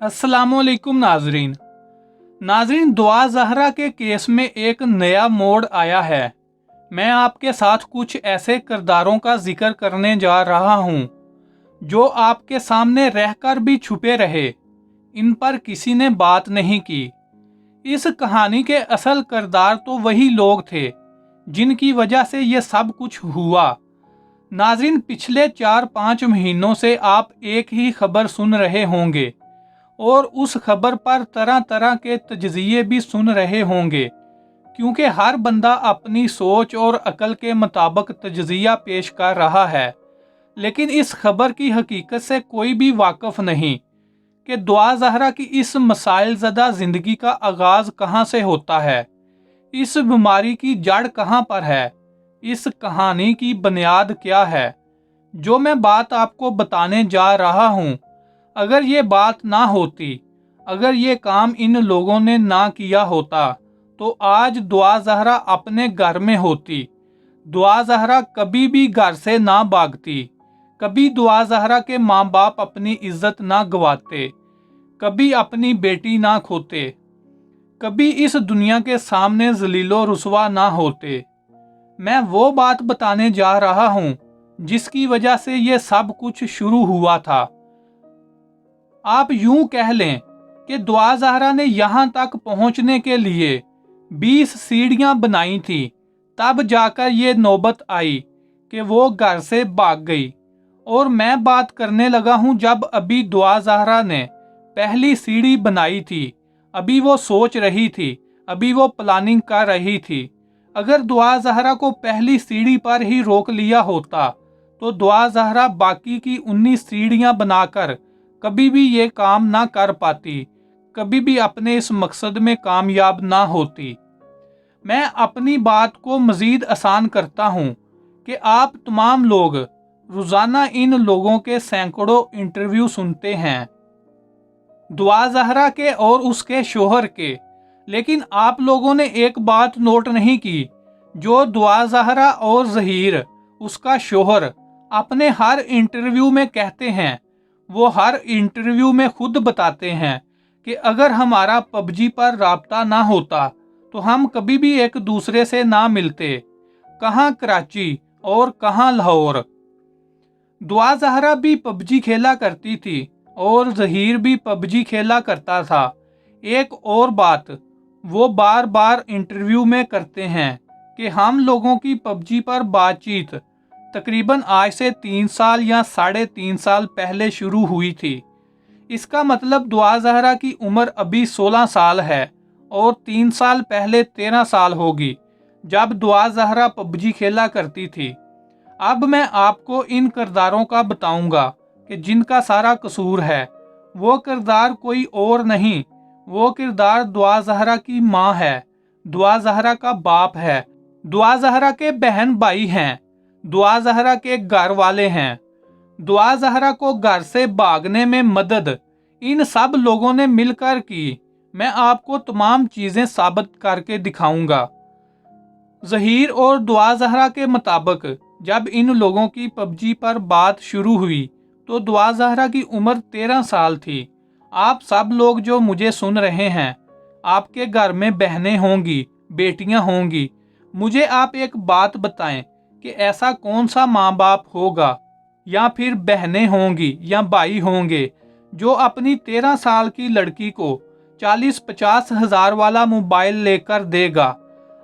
अस्सलामुअलैकुम नाजरीन, दुआ ज़हरा के केस में एक नया मोड़ आया है। मैं आपके साथ कुछ ऐसे किरदारों का जिक्र करने जा रहा हूँ जो आपके सामने रहकर भी छुपे रहे, इन पर किसी ने बात नहीं की। इस कहानी के असल किरदार तो वही लोग थे जिनकी वजह से ये सब कुछ हुआ। नाजरीन, पिछले 4-5 महीनों से आप एक ही खबर सुन रहे होंगे और उस खबर पर तरह तरह के तजज़िये भी सुन रहे होंगे, क्योंकि हर बंदा अपनी सोच और अकल के मुताबिक तजज़िया पेश कर रहा है। लेकिन इस खबर की हकीकत से कोई भी वाकिफ नहीं कि दुआ ज़हरा की इस मसाइल ज़दा ज़िंदगी का आगाज़ कहाँ से होता है, इस बीमारी की जड़ कहाँ पर है, इस कहानी की बुनियाद क्या है। जो मैं बात आपको बताने जा रहा हूँ, अगर ये बात ना होती, अगर ये काम इन लोगों ने ना किया होता, तो आज दुआ ज़हरा अपने घर में होती। दुआ ज़हरा कभी भी घर से ना भागती, कभी दुआ ज़हरा के माँ बाप अपनी इज्जत ना गवाते, कभी अपनी बेटी ना खोते, कभी इस दुनिया के सामने जलीलो रुसवा ना होते। मैं वो बात बताने जा रहा हूँ जिसकी वजह से ये सब कुछ शुरू हुआ था। आप यूं कह लें कि दुआ ज़हरा ने यहाँ तक पहुँचने के लिए 20 सीढ़ियाँ बनाई थी, तब जाकर ये नौबत आई कि वो घर से भाग गई। और मैं बात करने लगा हूँ जब अभी दुआ ज़हरा ने पहली सीढ़ी बनाई थी, अभी वो सोच रही थी, अभी वो प्लानिंग कर रही थी। अगर दुआ ज़हरा को पहली सीढ़ी पर ही रोक लिया होता, तो दुआ ज़हरा बाकी की 19 सीढ़ियाँ बनाकर कभी भी ये काम ना कर पाती, कभी भी अपने इस मकसद में कामयाब ना होती। मैं अपनी बात को मज़ीद आसान करता हूँ कि आप तमाम लोग रोज़ाना इन लोगों के सैकड़ों इंटरव्यू सुनते हैं, दुआ ज़हरा के और उसके शोहर के। लेकिन आप लोगों ने एक बात नोट नहीं की, जो दुआ ज़हरा और ज़हीर, उसका शोहर, अपने हर इंटरव्यू में कहते हैं। वो हर इंटरव्यू में खुद बताते हैं कि अगर हमारा पबजी पर राब्ता ना होता तो हम कभी भी एक दूसरे से ना मिलते, कहाँ कराची और कहाँ लाहौर। दुआ ज़हरा भी पबजी खेला करती थी और ज़हीर भी पबजी खेला करता था। एक और बात वो बार बार इंटरव्यू में करते हैं कि हम लोगों की पबजी पर बातचीत तकरीबन आज से 3 साल या 3.5 साल पहले शुरू हुई थी। इसका मतलब दुआ ज़हरा की उम्र अभी 16 साल है और 3 साल पहले 13 साल होगी जब दुआ ज़हरा पबजी खेला करती थी। अब मैं आपको इन किरदारों का बताऊंगा कि जिनका सारा कसूर है। वो किरदार कोई और नहीं, वो किरदार दुआ ज़हरा की माँ है, दुआ ज़हरा का बाप है, दुआ ज़हरा के बहन भाई हैं, दुआ ज़हरा के घर वाले हैं, दुआ ज़हरा को घर से भागने में मदद इन सब लोगों ने मिलकर की। मैं आपको तमाम चीज़ें साबित करके दिखाऊंगा। ज़हीर और दुआ ज़हरा के मुताबिक जब इन लोगों की पबजी पर बात शुरू हुई तो दुआ ज़हरा की उम्र 13 साल थी। आप सब लोग जो मुझे सुन रहे हैं, आपके घर में बहनें होंगी, बेटियां होंगी। मुझे आप एक बात बताएं कि ऐसा कौन सा माँ बाप होगा या फिर बहनें होंगी या भाई होंगे जो अपनी 13 साल की लड़की को 40-50 हज़ार वाला मोबाइल लेकर देगा।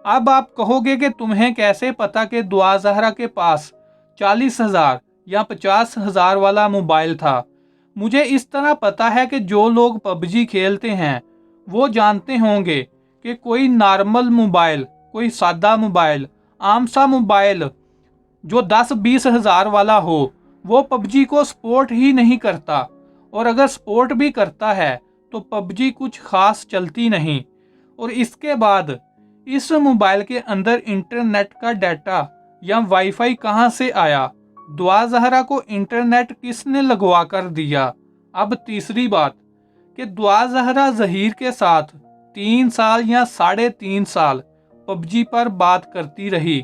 अब आप कहोगे कि तुम्हें कैसे पता कि दुआ ज़हरा के पास 40,000 या 50,000 वाला मोबाइल था। मुझे इस तरह पता है कि जो लोग पबजी खेलते हैं वो जानते होंगे कि कोई नॉर्मल मोबाइल, कोई सादा मोबाइल, आम सा मोबाइल जो 10-20 हज़ार वाला हो, वो पबजी को सपोर्ट ही नहीं करता। और अगर सपोर्ट भी करता है तो पबजी कुछ खास चलती नहीं। और इसके बाद इस मोबाइल के अंदर इंटरनेट का डाटा या वाईफाई कहाँ से आया? दुआ ज़हरा को इंटरनेट किसने लगवा कर दिया? अब तीसरी बात कि दुआ ज़हरा ज़हीर के साथ 3 साल या 3.5 साल पबजी पर बात करती रही,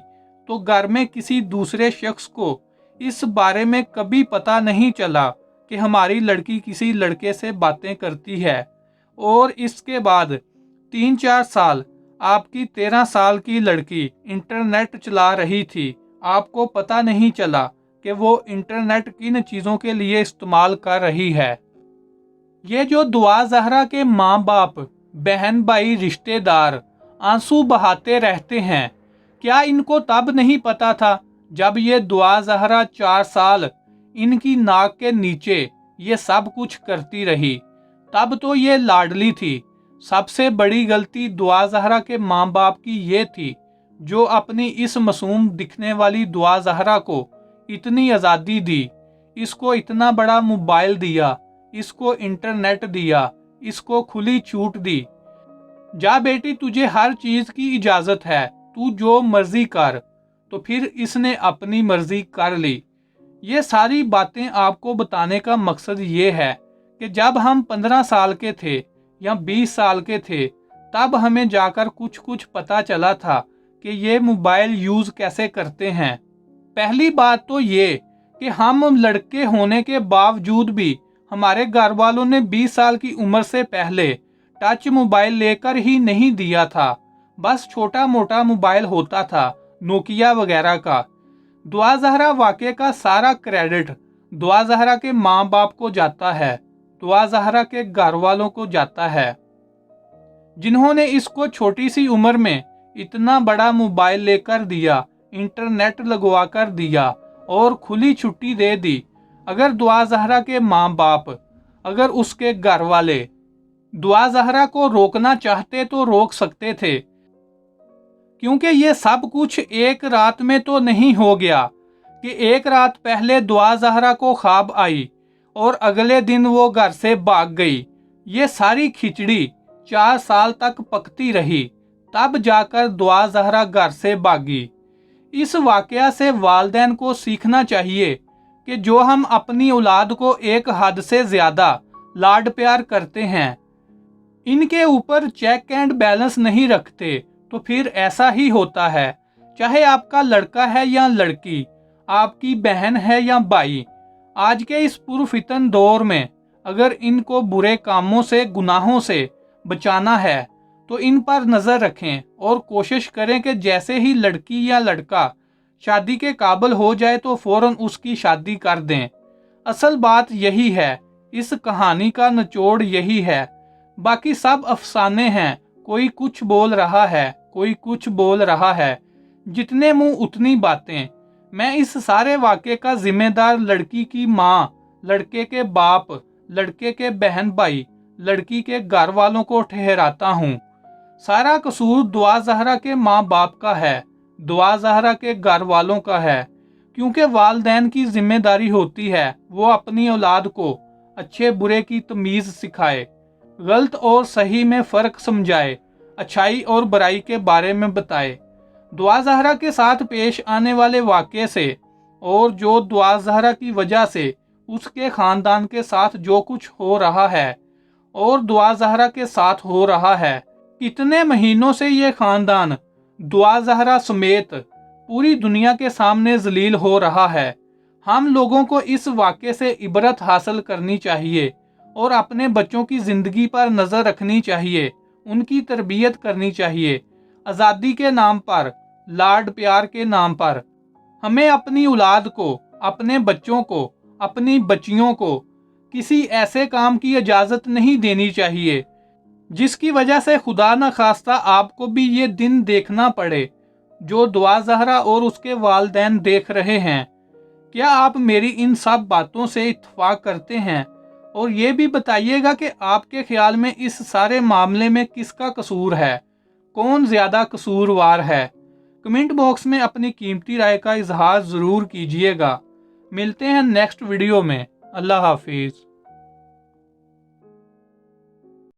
तो घर में किसी दूसरे शख्स को इस बारे में कभी पता नहीं चला कि हमारी लड़की किसी लड़के से बातें करती है, और इसके बाद 3-4 साल आपकी 13 साल की लड़की इंटरनेट चला रही थी, आपको पता नहीं चला कि वो इंटरनेट किन चीज़ों के लिए इस्तेमाल कर रही है। ये जो दुआ ज़हरा के माँ बाप, बहन भाई, रिश्तेदार आंसू बहाते रहते हैं, क्या इनको तब नहीं पता था जब ये दुआ ज़हरा 4 साल इनकी नाक के नीचे ये सब कुछ करती रही? तब तो ये लाडली थी। सबसे बड़ी गलती दुआ ज़हरा के माँ बाप की ये थी, जो अपनी इस मासूम दिखने वाली दुआ ज़हरा को इतनी आज़ादी दी, इसको इतना बड़ा मोबाइल दिया, इसको इंटरनेट दिया, इसको खुली छूट दी। जा बेटी, तुझे हर चीज़ की इजाज़त है, तू जो मर्जी कर। तो फिर इसने अपनी मर्जी कर ली। ये सारी बातें आपको बताने का मकसद ये है कि जब हम 15 साल के थे या 20 साल के थे, तब हमें जाकर कुछ पता चला था कि ये मोबाइल यूज़ कैसे करते हैं। पहली बात तो ये कि हम लड़के होने के बावजूद भी हमारे घर वालों ने 20 साल की उम्र से पहले टच मोबाइल लेकर ही नहीं दिया था। बस छोटा मोटा मोबाइल होता था, नोकिया वगैरह का। दुआ ज़हरा वाक़े का सारा क्रेडिट दुआ ज़हरा के माँ बाप को जाता है, दुआ ज़हरा के घर वालों को जाता है, जिन्होंने इसको छोटी सी उम्र में इतना बड़ा मोबाइल लेकर दिया, इंटरनेट लगवा कर दिया और खुली छुट्टी दे दी। अगर दुआ ज़हरा के माँ बाप, अगर उसके घर वाले दुआ ज़हरा को रोकना चाहते तो रोक सकते थे, क्योंकि ये सब कुछ एक रात में तो नहीं हो गया कि एक रात पहले दुआ ज़हरा को ख्वाब आई और अगले दिन वो घर से भाग गई। ये सारी खिचड़ी 4 साल तक पकती रही, तब जाकर दुआ ज़हरा घर से भागी। इस वाकया से वालिदैन को सीखना चाहिए कि जो हम अपनी औलाद को एक हद से ज़्यादा लाड प्यार करते हैं, इनके ऊपर चेक एंड बैलेंस नहीं रखते, तो फिर ऐसा ही होता है। चाहे आपका लड़का है या लड़की, आपकी बहन है या भाई, आज के इस पुरफितन दौर में अगर इनको बुरे कामों से, गुनाहों से बचाना है तो इन पर नज़र रखें और कोशिश करें कि जैसे ही लड़की या लड़का शादी के काबिल हो जाए तो फौरन उसकी शादी कर दें। असल बात यही है, इस कहानी का निचोड़ यही है। बाकी सब अफसाने हैं, कोई कुछ बोल रहा है, कोई कुछ बोल रहा है, जितने मुंह उतनी बातें। मैं इस सारे वाक़े का जिम्मेदार लड़की की माँ, लड़के के बाप, लड़के के बहन भाई, लड़की के घर वालों को ठहराता हूँ। सारा कसूर दुआ ज़हरा के माँ बाप का है, दुआ ज़हरा के घर वालों का है, क्योंकि वालिदैन की जिम्मेदारी होती है वो अपनी औलाद को अच्छे बुरे की तमीज़ सिखाए, गलत और सही में फ़र्क समझाए, अच्छाई और बुराई के बारे में बताए। दुआ ज़हरा के साथ पेश आने वाले वाक़े से और जो दुआ ज़हरा की वजह से उसके ख़ानदान के साथ जो कुछ हो रहा है और दुआ ज़हरा के साथ हो रहा है, कितने महीनों से ये ख़ानदान दुआ ज़हरा समेत पूरी दुनिया के सामने जलील हो रहा है। हम लोगों को इस वाक़े से इबरत हासिल करनी चाहिए और अपने बच्चों की ज़िंदगी पर नज़र रखनी चाहिए, उनकी तरबियत करनी चाहिए। आज़ादी के नाम पर, लाड प्यार के नाम पर हमें अपनी औलाद को, अपने बच्चों को, अपनी बच्चियों को किसी ऐसे काम की इजाज़त नहीं देनी चाहिए जिसकी वजह से खुदा न खास्ता आपको भी ये दिन देखना पड़े जो दुआ ज़हरा और उसके वालिदैन देख रहे हैं। क्या आप मेरी इन सब बातों से इत्तफाक करते हैं? और ये भी बताइएगा कि आपके ख्याल में इस सारे मामले में किसका कसूर है, कौन ज़्यादा कसूरवार है? कमेंट बॉक्स में अपनी कीमती राय का इजहार ज़रूर कीजिएगा। मिलते हैं नेक्स्ट वीडियो में। अल्लाह हाफिज़।